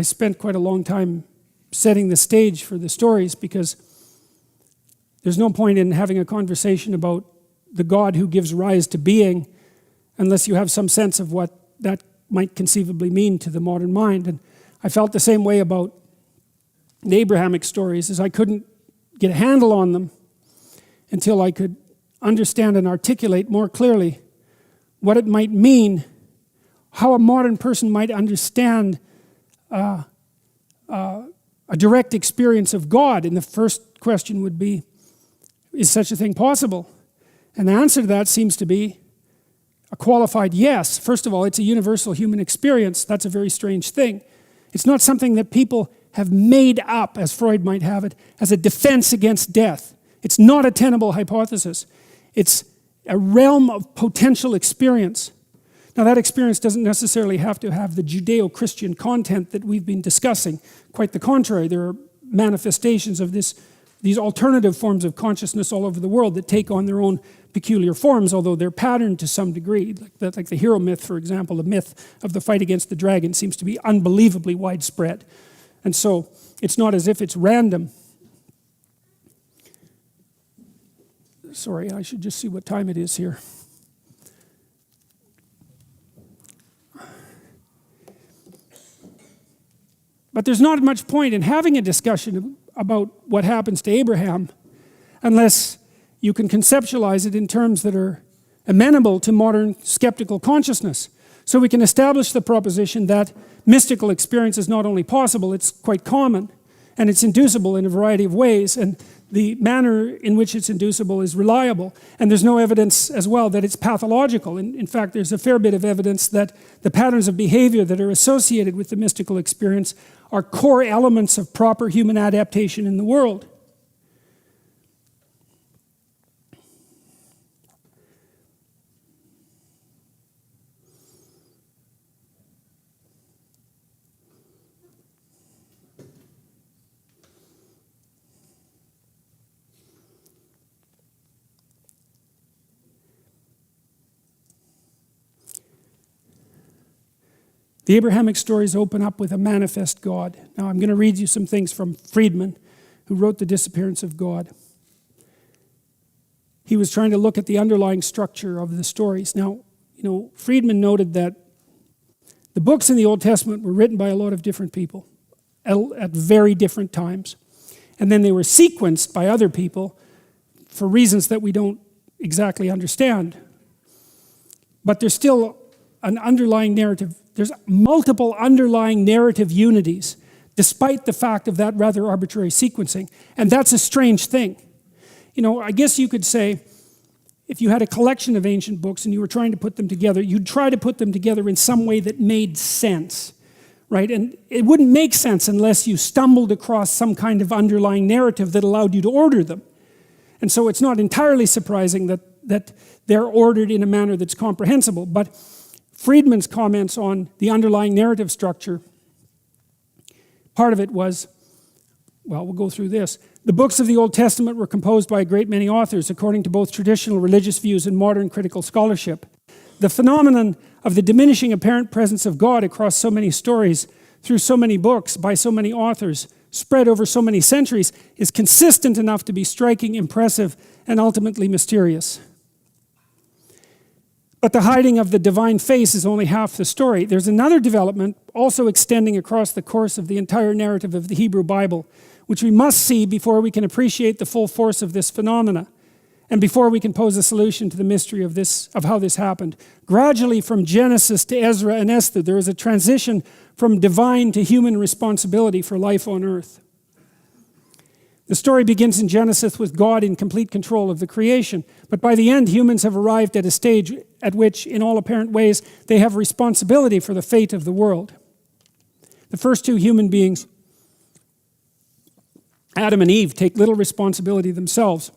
I spent quite a long time setting the stage for the stories, because there's no point in having a conversation about the God who gives rise to being unless you have some sense of what that might conceivably mean to the modern mind. And I felt the same way about the Abrahamic stories, as I couldn't get a handle on them until I could understand and articulate more clearly what it might mean, how a modern person might understand a direct experience of God. And the first question would be, is such a thing possible? And the answer to that seems to be a qualified yes. First of all, it's a universal human experience. That's a very strange thing. It's not something that people have made up, as Freud might have it, as a defense against death. It's not a tenable hypothesis. It's a realm of potential experience. Now, that experience doesn't necessarily have to have the Judeo-Christian content that we've been discussing. Quite the contrary, there are manifestations of these alternative forms of consciousness all over the world that take on their own peculiar forms, although they're patterned to some degree. Like the hero myth, for example, the myth of the fight against the dragon seems to be unbelievably widespread. And so it's not as if it's random. Sorry, I should just see what time it is here. But there's not much point in having a discussion about what happens to Abraham unless you can conceptualize it in terms that are amenable to modern skeptical consciousness. So we can establish the proposition that mystical experience is not only possible, it's quite common, and it's inducible in a variety of ways, and the manner in which it's inducible is reliable. And there's no evidence as well that it's pathological. In fact, there's a fair bit of evidence that the patterns of behavior that are associated with the mystical experience are core elements of proper human adaptation in the world. The Abrahamic stories open up with a manifest God. Now I'm going to read you some things from Friedman, who wrote The Disappearance of God. He was trying to look at the underlying structure of the stories. Now, Friedman noted that the books in the Old Testament were written by a lot of different people at very different times. And then they were sequenced by other people for reasons that we don't exactly understand. But there's still an underlying narrative. There's multiple underlying narrative unities, despite the fact of that rather arbitrary sequencing. And that's a strange thing. I guess you could say, if you had a collection of ancient books and you were trying to put them together, you'd try to put them together in some way that made sense, right? And it wouldn't make sense unless you stumbled across some kind of underlying narrative that allowed you to order them. And so it's not entirely surprising that they're ordered in a manner that's comprehensible. But Friedman's comments on the underlying narrative structure, part of it was, well, we'll go through this. The books of the Old Testament were composed by a great many authors, according to both traditional religious views and modern critical scholarship. The phenomenon of the diminishing apparent presence of God across so many stories, through so many books, by so many authors, spread over so many centuries, is consistent enough to be striking, impressive, and ultimately mysterious. But the hiding of the divine face is only half the story. There's another development also extending across the course of the entire narrative of the Hebrew Bible, which we must see before we can appreciate the full force of this phenomena, and before we can pose a solution to the mystery of how this happened. Gradually, from Genesis to Ezra and Esther, there is a transition from divine to human responsibility for life on earth. The story begins in Genesis with God in complete control of the creation. But by the end, humans have arrived at a stage at which, in all apparent ways, they have responsibility for the fate of the world. The first two human beings, Adam and Eve, take little responsibility themselves.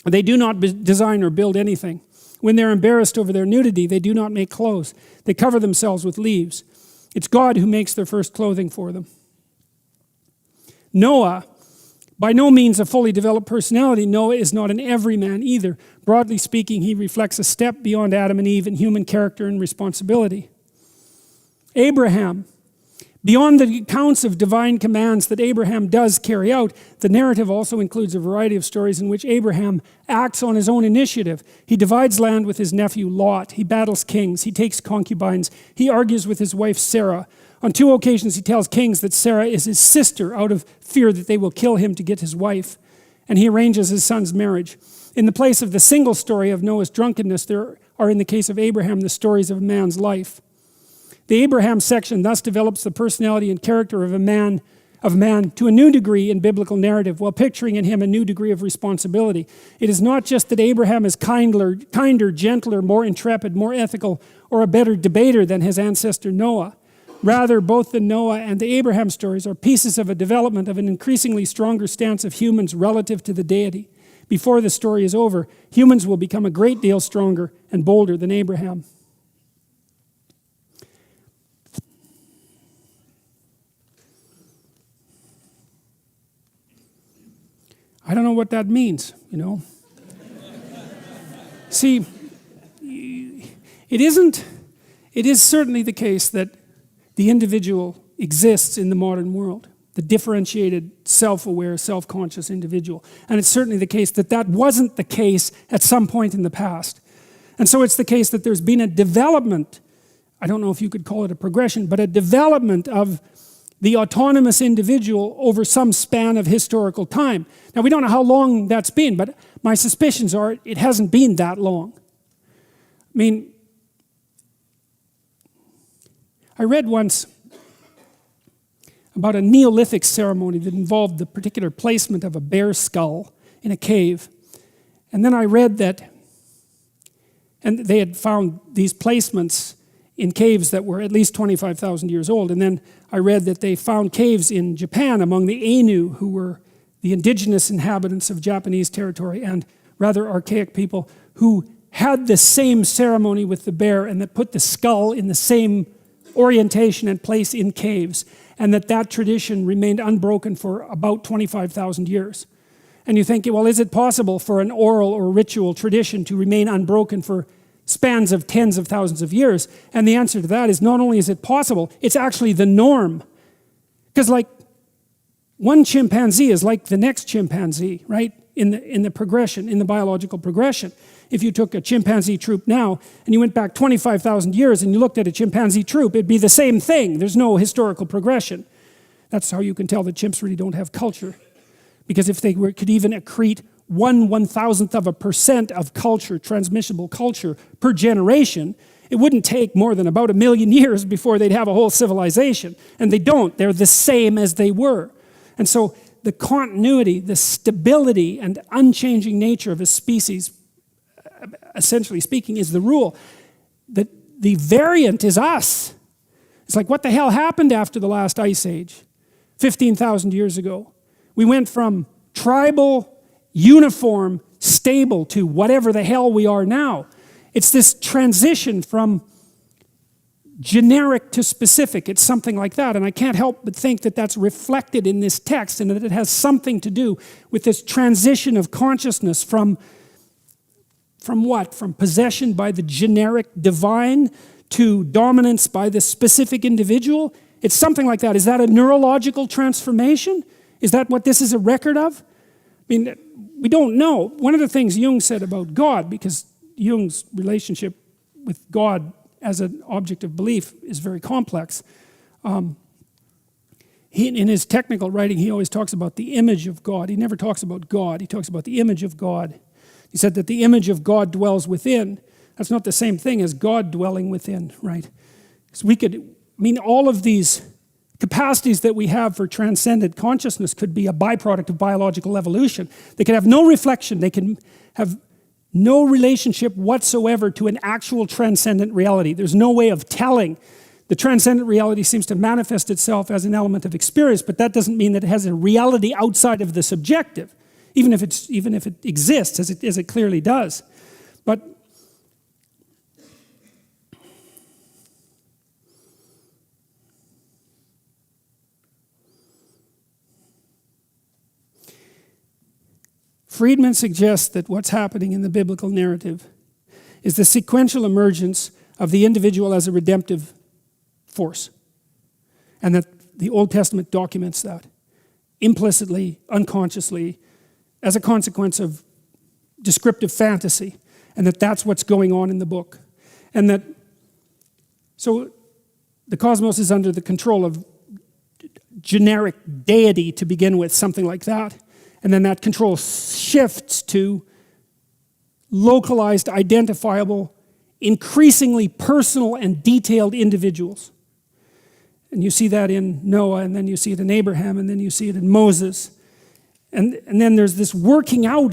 They do not design or build anything. When they're embarrassed over their nudity, they do not make clothes. They cover themselves with leaves. It's God who makes their first clothing for them. Noah, by no means a fully developed personality, Noah is not an everyman either. Broadly speaking, he reflects a step beyond Adam and Eve in human character and responsibility. Abraham, Beyond the accounts of divine commands that Abraham does carry out, the narrative also includes a variety of stories in which Abraham acts on his own initiative. He divides land with his nephew Lot. He battles kings. He takes concubines. He argues with his wife Sarah. On 2 occasions, he tells kings that Sarah is his sister out of fear that they will kill him to get his wife. And he arranges his son's marriage. In the place of the single story of Noah's drunkenness, there are, in the case of Abraham, the stories of a man's life. The Abraham section thus develops the personality and character of man to a new degree in biblical narrative, while picturing in him a new degree of responsibility. It is not just that Abraham is kinder, gentler, more intrepid, more ethical, or a better debater than his ancestor Noah. Rather, both the Noah and the Abraham stories are pieces of a development of an increasingly stronger stance of humans relative to the deity. Before the story is over, humans will become a great deal stronger and bolder than Abraham. I don't know what that means, See, it is certainly the case that the individual exists in the modern world, the differentiated, self-aware, self-conscious individual. And it's certainly the case that that wasn't the case at some point in the past. And so it's the case that there's been a development, I don't know if you could call it a progression, but a development of the autonomous individual over some span of historical time. Now, we don't know how long that's been, but my suspicions are it hasn't been that long. I read once about a Neolithic ceremony that involved the particular placement of a bear skull in a cave. And then I read that, and they had found these placements in caves that were at least 25,000 years old. And then I read that they found caves in Japan among the Ainu, who were the indigenous inhabitants of Japanese territory and rather archaic people, who had the same ceremony with the bear and that put the skull in the same orientation and place in caves, and that tradition remained unbroken for about 25,000 years. And you think, well, is it possible for an oral or ritual tradition to remain unbroken for spans of tens of thousands of years? And the answer to that is not only is it possible, it's actually the norm. Because like one chimpanzee is like the next chimpanzee, right? In the progression, in the biological progression. If you took a chimpanzee troop now and you went back 25,000 years and you looked at a chimpanzee troop, it'd be the same thing. There's no historical progression. That's how you can tell that chimps really don't have culture. Because if they could even accrete 1/1000% of culture, transmissible culture, per generation, it wouldn't take more than about 1 million years before they'd have a whole civilization. And they don't. They're the same as they were. And so the continuity, the stability, and unchanging nature of a species, essentially speaking, is the rule. That the variant is us. It's like, what the hell happened after the last ice age, 15,000 years ago? We went from tribal, uniform, stable to whatever the hell we are now. It's this transition from generic to specific. It's something like that. And I can't help but think that that's reflected in this text and that it has something to do with this transition of consciousness from what? From possession by the generic divine to dominance by the specific individual. It's something like that. Is that a neurological transformation? Is that what this is a record of? We don't know. One of the things Jung said about God, because Jung's relationship with God as an object of belief is very complex. In his technical writing, he always talks about the image of God. He never talks about God. He talks about the image of God. He said that the image of God dwells within. That's not the same thing as God dwelling within, right? So all of these capacities that we have for transcendent consciousness could be a byproduct of biological evolution. They can have no reflection. They can have no relationship whatsoever to an actual transcendent reality. There's no way of telling. The transcendent reality seems to manifest itself as an element of experience, but that doesn't mean that it has a reality outside of the subjective, even if it exists, as it clearly does. But Friedman suggests that what's happening in the biblical narrative is the sequential emergence of the individual as a redemptive force. and that the Old Testament documents that implicitly, unconsciously, as a consequence of descriptive fantasy, and that that's what's going on in the book. And that, so the cosmos is under the control of generic deity to begin with, something like that. And then that control shifts to localized, identifiable, increasingly personal and detailed individuals. And you see that in Noah, and then you see it in Abraham, and then you see it in Moses. And then there's this working out